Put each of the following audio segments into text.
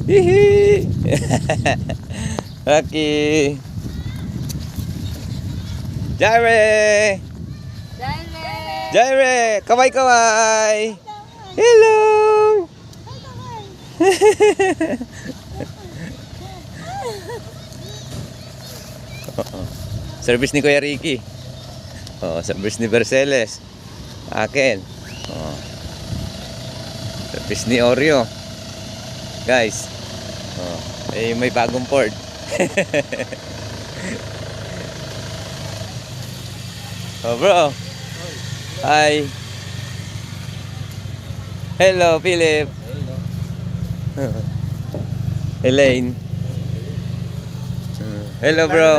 Hihi. Rocky. Jaire. Jaire. Kaway kaway. Hello. Service ni Kuya Ricky. Oh, service ni Berceles. Akin. Oh. Service ni Oreo. Guys. Oh, may bagong port. Oh, bro. Hi. Hello, Philip. Elaine. Hello, bro.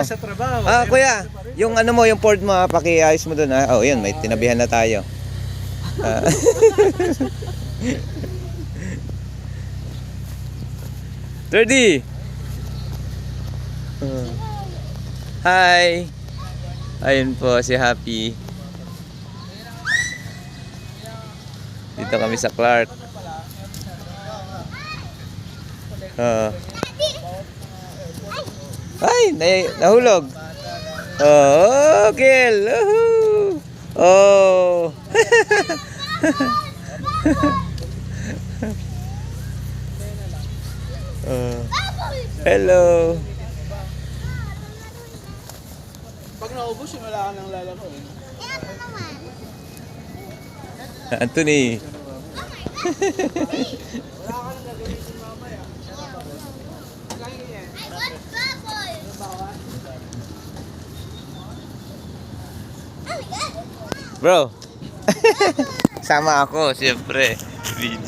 Ah, kuya, yung ano mo, yung port mo, pakiayos mo doon. Oh, yun, may tinabihan na tayo. Ah. Ready? Hi. Ayun po si Happy. Dito kami sa Clark. Ay, nahulog. Oh, kill. Oh. Hello. Pag naubos, wala ka nang lalaro eh. Anthony. Bro. Sama ako, siyempre. Video.